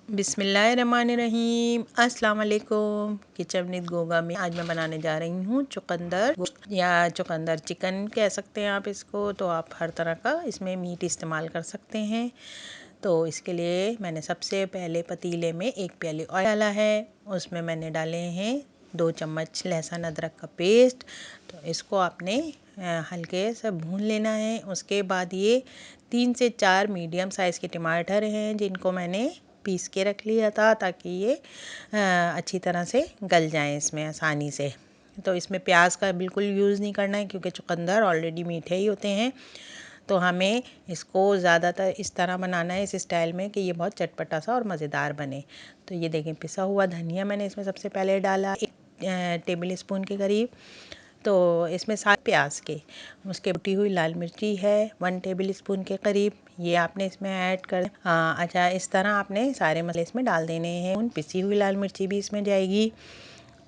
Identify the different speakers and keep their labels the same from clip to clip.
Speaker 1: बिस्मिल्लाहिर्रहमानिर्रहीम। अस्सलाम वालेकुम। किचन विद गोगा में आज मैं बनाने जा रही हूँ चुकंदर या चुकंदर चिकन कह सकते हैं आप इसको। तो आप हर तरह का इसमें मीट इस्तेमाल कर सकते हैं। तो इसके लिए मैंने सबसे पहले पतीले में 1 प्याली ऑयल डाला है। उसमें मैंने डाले हैं 2 चम्मच लहसुन अदरक का पेस्ट। तो इसको आपने हल्के से भून लेना है। उसके बाद ये 3 से 4 मीडियम साइज़ के टमाटर हैं जिनको मैंने पीस के रख लिया था ताकि ये अच्छी तरह से गल जाएं इसमें आसानी से। तो इसमें प्याज का बिल्कुल यूज़ नहीं करना है क्योंकि चुकंदर ऑलरेडी मीठे ही होते हैं। तो हमें इसको ज़्यादातर इस तरह बनाना है, इस स्टाइल में, कि ये बहुत चटपटा सा और मज़ेदार बने। तो ये देखें, पिसा हुआ धनिया मैंने इसमें सबसे पहले डाला 1 टेबल स्पून के करीब। तो इसमें 7 प्याज के, उसके कुटी हुई लाल मिर्ची है 1 टेबल स्पून के करीब, ये आपने इसमें ऐड कर। अच्छा, इस तरह आपने सारे मसाले इसमें डाल देने हैं। पिसी हुई लाल मिर्ची भी इसमें जाएगी।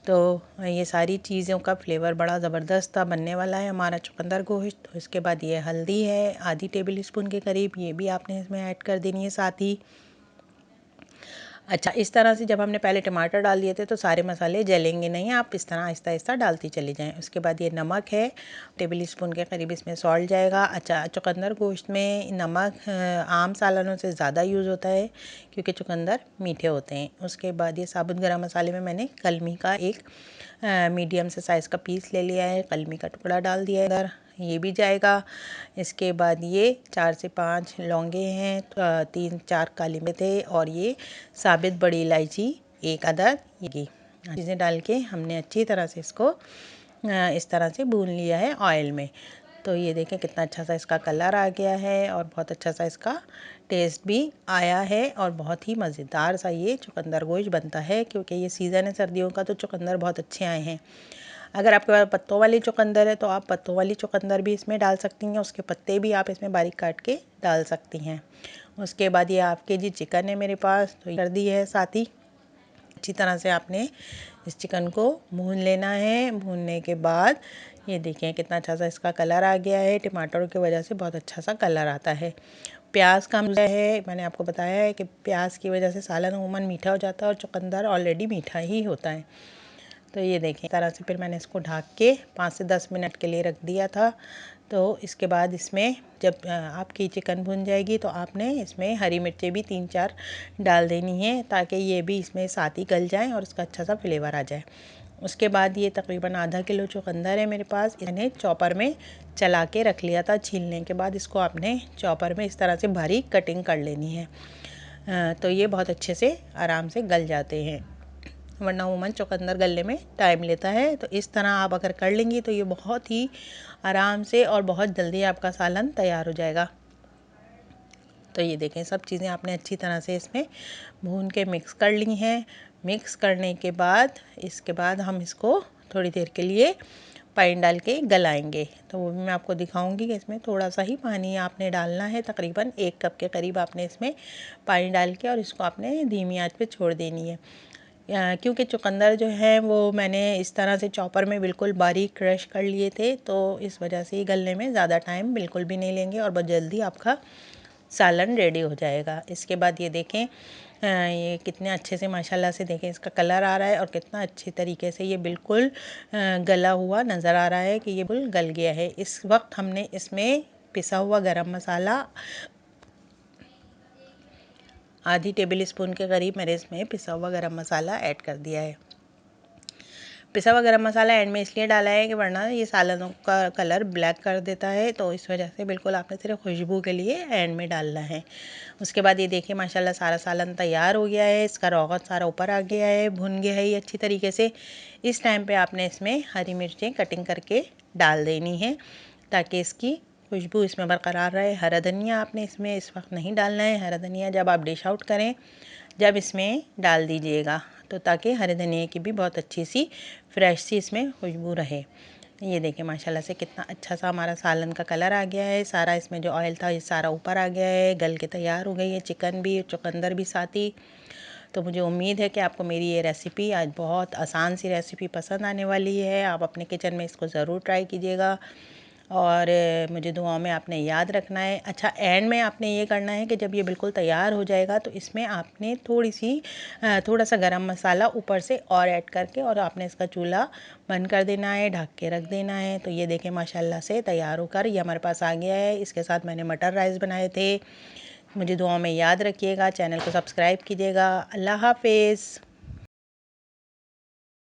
Speaker 1: तो ये सारी चीज़ों का फ्लेवर बड़ा ज़बरदस्त बनने वाला है हमारा चुकंदर गोश्त। तो इसके बाद ये हल्दी है आधी टेबल स्पून के करीब, ये भी आपने इसमें ऐड कर देनी है साथ ही। अच्छा, इस तरह से जब हमने पहले टमाटर डाल दिए थे तो सारे मसाले जलेंगे नहीं, आप इस तरह आहिस्ता आहिस्ता डालती चली जाएं। उसके बाद ये नमक है टेबल स्पून के करीब, इसमें सॉल्ट जाएगा। अच्छा, चुकंदर गोश्त में नमक आम सालनों से ज़्यादा यूज़ होता है क्योंकि चुकंदर मीठे होते हैं। उसके बाद ये साबुत गरम मसाले में मैंने कलमी का एक मीडियम से साइज़ का पीस ले लिया है, कलमी का टुकड़ा डाल दिया है इधर, ये भी जाएगा। इसके बाद ये 4 से 5 लौंगे हैं, 3-4 काली मिर्च थे, और ये साबित बड़ी इलायची 1 अदद, ये चीज़ें डाल के हमने अच्छी तरह से इसको इस तरह से भून लिया है ऑयल में। तो ये देखें कितना अच्छा सा इसका कलर आ गया है और बहुत अच्छा सा इसका टेस्ट भी आया है और बहुत ही मज़ेदार सा ये चुकंदर गोश्त बनता है क्योंकि ये सीज़न है सर्दियों का, तो चुकंदर बहुत अच्छे आए हैं। अगर आपके पास पत्तों वाली चुकंदर है तो आप पत्तों वाली चुकंदर भी इसमें डाल सकती हैं, उसके पत्ते भी आप इसमें बारीक काट के डाल सकती हैं। उसके बाद ये हाफ केजी चिकन है मेरे पास, तो कर दी है साथ ही। अच्छी तरह से आपने इस चिकन को भून लेना है। भूनने के बाद ये देखिए कितना अच्छा सा इसका कलर आ गया है, टमाटरों की वजह से बहुत अच्छा सा कलर आता है। प्याज का है, मैंने आपको बताया है कि प्याज की वजह से सालन अमूमन मीठा हो जाता है और चुकंदर ऑलरेडी मीठा ही होता है। तो ये देखें इस तरह से फिर मैंने इसको ढक के 5 से 10 मिनट के लिए रख दिया था। तो इसके बाद इसमें जब आपकी चिकन भुन जाएगी तो आपने इसमें हरी मिर्चें भी 3-4 डाल देनी है ताकि ये भी इसमें साथ ही गल जाएं और उसका अच्छा सा फ्लेवर आ जाए। उसके बाद ये तकरीबन आधा किलो चुकंदर है मेरे पास, इन्हें चॉपर में चला के रख लिया था। छीलने के बाद इसको आपने चॉपर में इस तरह से बारीक कटिंग कर लेनी है। तो ये बहुत अच्छे से आराम से गल जाते हैं, वरना अमूमन चुकंदर गलने में टाइम लेता है। तो इस तरह आप अगर कर लेंगी तो ये बहुत ही आराम से और बहुत जल्दी आपका सालन तैयार हो जाएगा। तो ये देखें सब चीज़ें आपने अच्छी तरह से इसमें भून के मिक्स कर ली हैं। मिक्स करने के बाद इसके बाद हम इसको थोड़ी देर के लिए पानी डाल के गलाएंगे। तो वो भी मैं आपको दिखाऊंगी कि इसमें थोड़ा सा ही पानी आपने डालना है, तकरीबन 1 कप के करीब आपने इसमें पानी डाल के और इसको आपने धीमी आंच पे छोड़ देनी है। क्योंकि चुकंदर जो है वो मैंने इस तरह से चॉपर में बिल्कुल बारीक क्रश कर लिए थे, तो इस वजह से ये गलने में ज़्यादा टाइम बिल्कुल भी नहीं लेंगे और बहुत जल्दी आपका सालन रेडी हो जाएगा। इसके बाद ये देखें ये कितने अच्छे से माशाल्लाह से देखें इसका कलर आ रहा है और कितना अच्छे तरीके से ये बिल्कुल गला हुआ नज़र आ रहा है कि ये बिल्कुल गल गया है। इस वक्त हमने इसमें पिसा हुआ गरम मसाला आधी टेबल स्पून के करीब मैंने इसमें पिसा हुआ गरम मसाला ऐड कर दिया है। पिसा हुआ गरम मसाला एंड में इसलिए डाला है कि वरना ये सालनों का कलर ब्लैक कर देता है, तो इस वजह से बिल्कुल आपने सिर्फ खुशबू के लिए एंड में डालना है। उसके बाद ये देखिए माशाल्लाह सारा सालन तैयार हो गया है, इसका रौगत सारा ऊपर आ गया है, भुन गया है ये अच्छी तरीके से। इस टाइम पे आपने इसमें हरी मिर्चें कटिंग करके डाल देनी है ताकि इसकी खुशबू इसमें बरकरार रहे। हरा धनिया आपने इसमें इस वक्त नहीं डालना है, हरा धनिया जब आप डिश आउट करें जब इसमें डाल दीजिएगा, तो ताकि हरे धनिया की भी बहुत अच्छी सी फ्रेश सी इसमें खुशबू रहे। ये देखिए माशाल्लाह से कितना अच्छा सा हमारा सालन का कलर आ गया है, सारा इसमें जो ऑयल था ये सारा ऊपर आ गया है, गल के तैयार हो गई है चिकन भी चुकंदर भी साथ ही। तो मुझे उम्मीद है कि आपको मेरी ये रेसिपी आज बहुत आसान सी रेसिपी पसंद आने वाली है। आप अपने किचन में इसको ज़रूर ट्राई कीजिएगा। और मुझे दुआओं में आपने याद रखना है। अच्छा, एंड में आपने ये करना है कि जब ये बिल्कुल तैयार हो जाएगा तो इसमें आपने थोड़ा सा गरम मसाला ऊपर से और ऐड करके और आपने इसका चूल्हा बंद कर देना है, ढक के रख देना है। तो ये देखें माशाल्लाह से तैयार होकर ये हमारे पास आ गया है। इसके साथ मैंने मटर राइस बनाए थे। मुझे दुआओं में याद रखिएगा, चैनल को सब्सक्राइब कीजिएगा। अल्लाह हाफिज़।